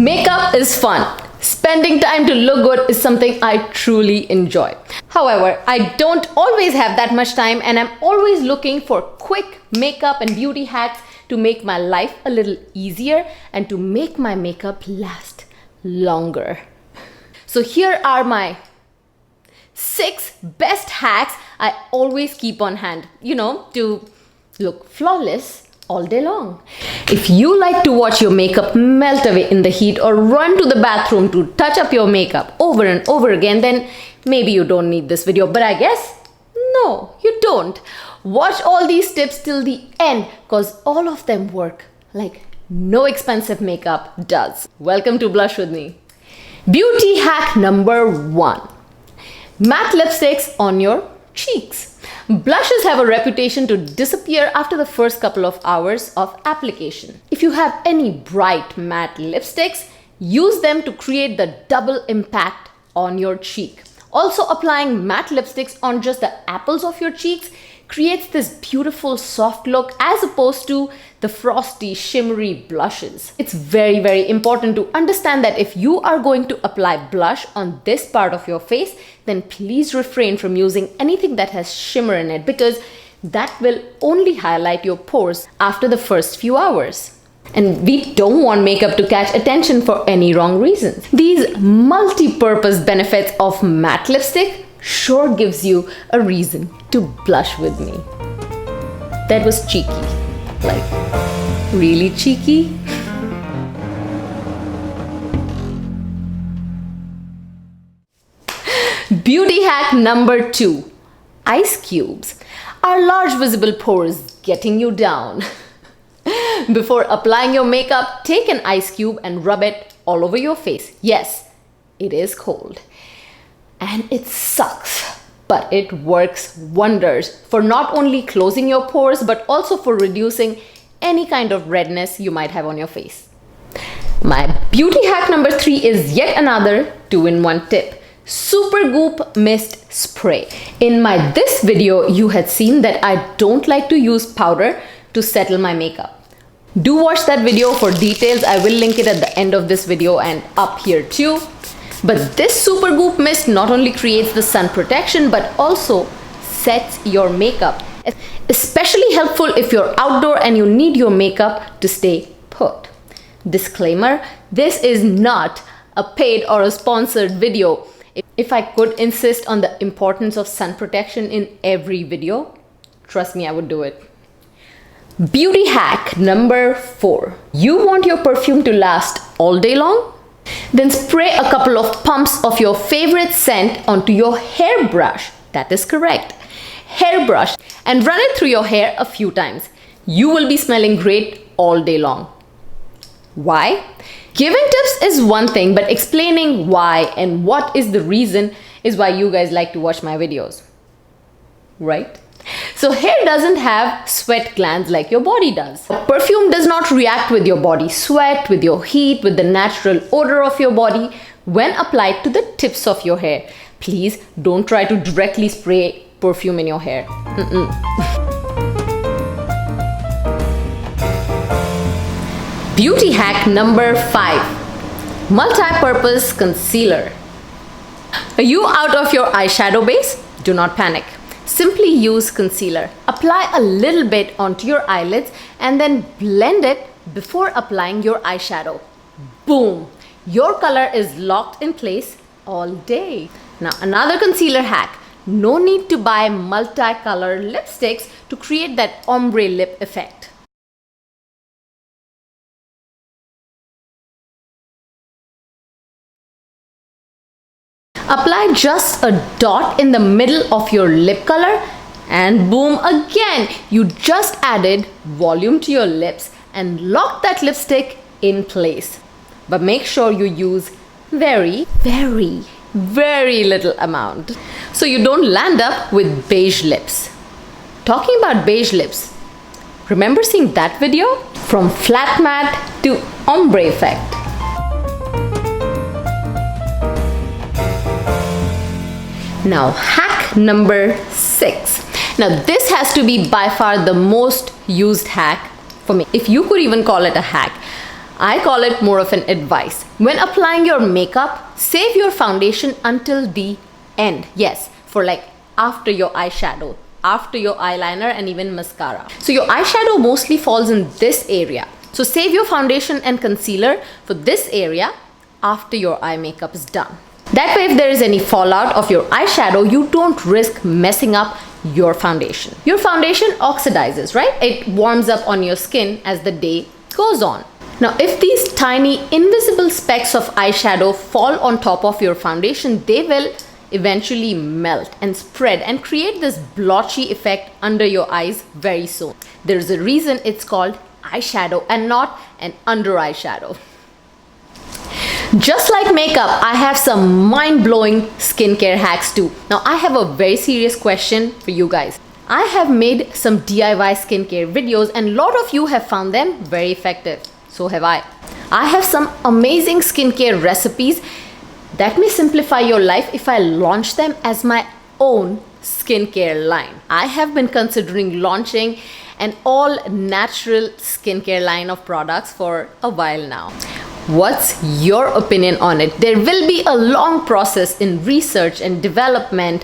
Makeup is fun. Spending time to look good is something I truly enjoy. However, I don't always have that much time, and I'm always looking for quick makeup and beauty hacks to make my life a little easier and to make my makeup last longer. So here are my 6 best hacks I always keep on hand, to look flawless all day long. If you like to watch your makeup melt away in the heat or run to the bathroom to touch up your makeup over and over again, then maybe you don't need this video. But I guess, no, you don't. Watch all these tips till the end because all of them work like no expensive makeup does. Welcome to Blush with me. Beauty hack number 1. Matte lipsticks on your cheeks. Blushes have a reputation to disappear after the first couple of hours of application. If you have any bright matte lipsticks, use them to create the double impact on your cheek. Also, applying matte lipsticks on just the apples of your cheeks creates this beautiful soft look as opposed to the frosty, shimmery blushes. It's very, very important to understand that if you are going to apply blush on this part of your face, then please refrain from using anything that has shimmer in it because that will only highlight your pores after the first few hours. And we don't want makeup to catch attention for any wrong reasons. These multi-purpose benefits of matte lipstick sure gives you a reason to blush with me. That was cheeky. Like, really cheeky? Beauty hack number 2. Ice cubes. Are large visible pores getting you down? Before applying your makeup, take an ice cube and rub it all over your face. Yes, it is cold. And it sucks, but it works wonders for not only closing your pores, but also for reducing any kind of redness you might have on your face. My beauty hack number 3 is yet another 2-in-1 tip. Super Goop Mist Spray. In this video, you had seen that I don't like to use powder to settle my makeup. Do watch that video for details. I will link it at the end of this video and up here too. But this Super Goop Mist not only creates the sun protection but also sets your makeup. Especially helpful if you're outdoor and you need your makeup to stay put. Disclaimer, this is not a paid or a sponsored video. If I could insist on the importance of sun protection in every video, trust me, I would do it. Beauty hack number 4. You want your perfume to last all day long? Then spray a couple of pumps of your favorite scent onto your hairbrush. That is correct. Hairbrush, and run it through your hair a few times. You will be smelling great all day long. Why? Giving tips is one thing, but explaining why and what is the reason is why you guys like to watch my videos. Right? So hair doesn't have sweat glands like your body does. Perfume does not react with your body sweat, with your heat, with the natural odor of your body when applied to the tips of your hair. Please don't try to directly spray perfume in your hair. Beauty hack number 5. MultiPurpose Concealer. Are you out of your eyeshadow base? Do not panic. Simply use concealer. Apply a little bit onto your eyelids and then blend it before applying your eyeshadow. Boom! Your color is locked in place all day. Now another concealer hack. No need to buy multicolor lipsticks to create that ombre lip effect. Apply just a dot in the middle of your lip color and boom, again, you just added volume to your lips and lock that lipstick in place. But make sure you use very, very, very little amount so you don't land up with beige lips. Talking about beige lips, remember seeing that video? From flat matte to ombre effect. Now hack number 6. Now this has to be by far the most used hack for me, if you could even call it a hack. I call it more of an advice. When applying your makeup, save your foundation until the end. Yes, for like after your eyeshadow, after your eyeliner and even mascara. So your eyeshadow mostly falls in this area. So save your foundation and concealer for this area after your eye makeup is done. That way if there is any fallout of your eyeshadow, you don't risk messing up your foundation. Your foundation oxidizes, right? It warms up on your skin as the day goes on. Now, if these tiny invisible specks of eyeshadow fall on top of your foundation, they will eventually melt and spread and create this blotchy effect under your eyes very soon. There's a reason it's called eyeshadow and not an under eye shadow. Just like makeup, I have some mind-blowing skincare hacks too. Now, I have a very serious question for you guys. I have made some DIY skincare videos and a lot of you have found them very effective. So have I. I have some amazing skincare recipes that may simplify your life if I launch them as my own skincare line. I have been considering launching an all-natural skincare line of products for a while now. What's your opinion on it? There will be a long process in research and development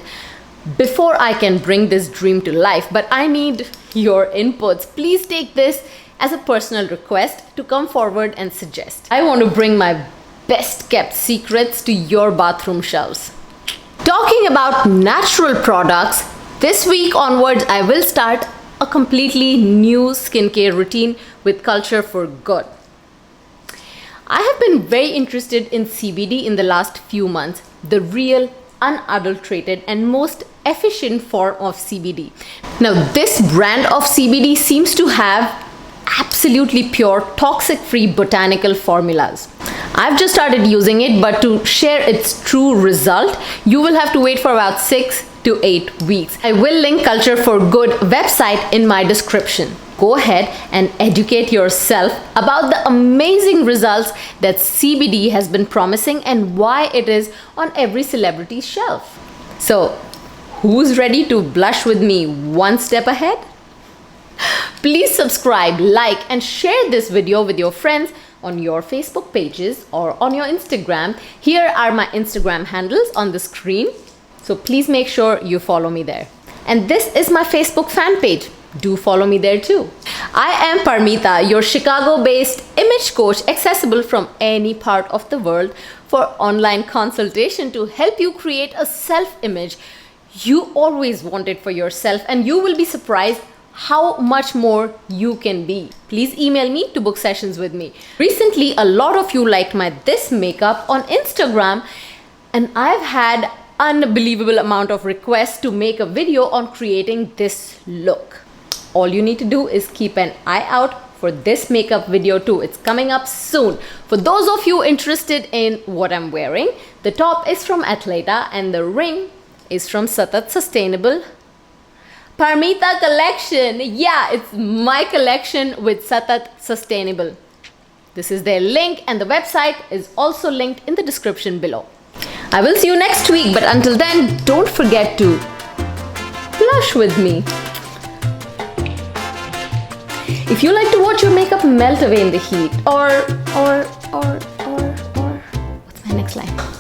before I can bring this dream to life, but I need your inputs. Please take this as a personal request to come forward and suggest. I want to bring my best kept secrets to your bathroom shelves. Talking about natural products, this week onwards I will start a completely new skincare routine with Culture for Good. I have been very interested in CBD in the last few months, the real, unadulterated and most efficient form of CBD. Now, this brand of CBD seems to have absolutely pure, toxic-free botanical formulas. I've just started using it, but to share its true result, you will have to wait for about 6 to 8 weeks. I will link Culture for Good website in my description. Go ahead and educate yourself about the amazing results that CBD has been promising and why it is on every celebrity's shelf. So, who's ready to blush with me one step ahead? Please subscribe, like, and share this video with your friends on your Facebook pages or on your Instagram. Here are my Instagram handles on the screen. So please make sure you follow me there. And this is my Facebook fan page. Do follow me there too. I am Parmita, your Chicago-based image coach, accessible from any part of the world for online consultation to help you create a self-image you always wanted for yourself, and you will be surprised how much more you can be. Please email me to book sessions with me. Recently, a lot of you liked my this makeup on Instagram, and I've had unbelievable amount of requests to make a video on creating this look. All you need to do is keep an eye out for this makeup video too. It's coming up soon. For those of you interested in what I'm wearing, the top is from Athleta and the ring is from Satat Sustainable Parmita collection. Yeah, it's my collection with Satat Sustainable. This is their link and the website is also linked in the description below. I will see you next week, but until then, don't forget to blush with me. If you like to watch your makeup melt away in the heat, or what's my next line?